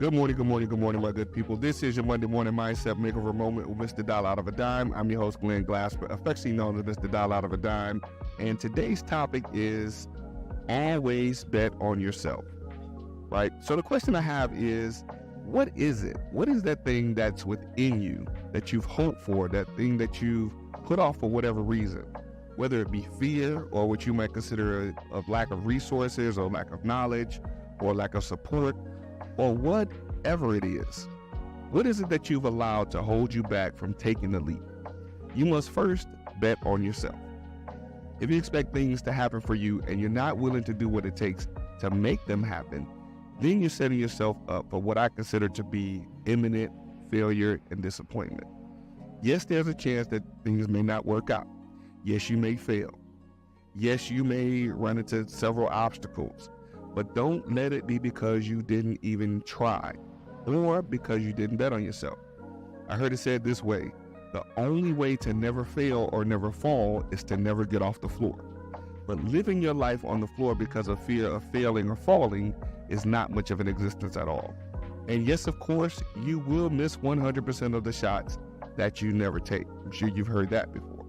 Good morning, my good people. This is your Monday Morning Mindset Makeover Moment with MrDollarOutofaDime. I'm your host, Glenn Glasper, affectionately known as MrDollarOutofaDime. And today's topic is always bet on yourself, right? So the question I have is, what is it? What is that thing that's within you that you've hoped for, that thing that you've put off for whatever reason? Whether it be fear or what you might consider a lack of resources or lack of knowledge or lack of support, or whatever it is. What is it that you've allowed to hold you back from taking the leap? You must first bet on yourself. If you expect things to happen for you and you're not willing to do what it takes to make them happen, then you're setting yourself up for what I consider to be imminent failure and disappointment. Yes, there's a chance that things may not work out. Yes, you may fail. Yes, you may run into several obstacles. But don't let it be because you didn't even try or because you didn't bet on yourself. I heard it said this way: the only way to never fail or never fall is to never get off the floor. But living your life on the floor because of fear of failing or falling is not much of an existence at all. And yes, of course, you will miss 100% of the shots that you never take. I'm sure you've heard that before.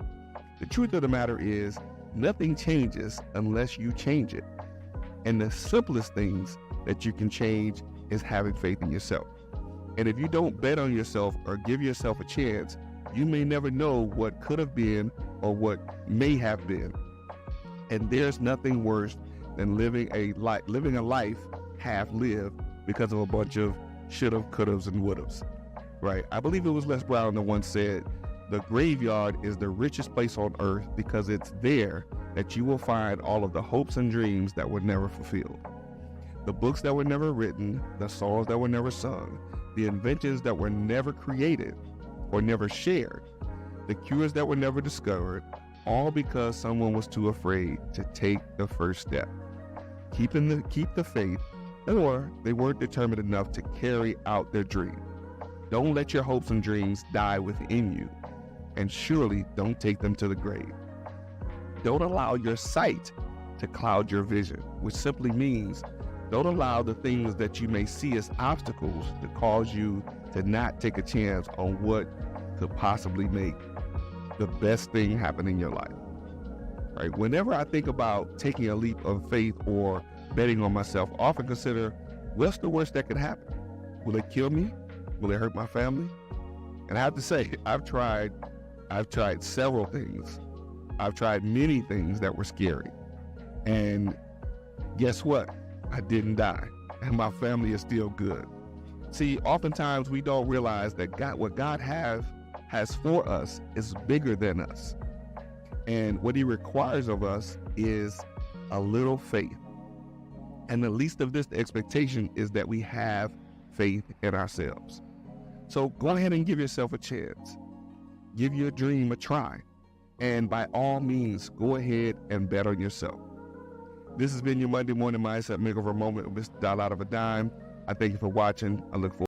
The truth of the matter is, nothing changes unless you change it. And the simplest things that you can change is having faith in yourself. And if you don't bet on yourself or give yourself a chance, you may never know what could have been or what may have been. And there's nothing worse than living a life half lived because of a bunch of should've, could'ves, and would'ves, right? I believe it was Les Brown that once said, the graveyard is the richest place on earth because it's there that you will find all of the hopes and dreams that were never fulfilled. The books that were never written, the songs that were never sung, the inventions that were never created or never shared, the cures that were never discovered, all because someone was too afraid to take the first step. Keep the faith, or they weren't determined enough to carry out their dream. Don't let your hopes and dreams die within you, and surely don't take them to the grave. Don't allow your sight to cloud your vision, which simply means don't allow the things that you may see as obstacles to cause you to not take a chance on what could possibly make the best thing happen in your life. Right? Whenever I think about taking a leap of faith or betting on myself, I often consider, what's the worst that could happen? Will it kill me? Will it hurt my family? And I have to say, I've tried several things. I've tried many things that were scary. And guess what? I didn't die. And my family is still good. See, oftentimes we don't realize that what God has for us is bigger than us. And what he requires of us is a little faith. And the least of this expectation is that we have faith in ourselves. So go ahead and give yourself a chance. Give your dream a try. And by all means, go ahead and bet on yourself. This has been your Monday Morning Mindset Makeover Moment with MrDollarOutofaDime. I thank you for watching. I look forward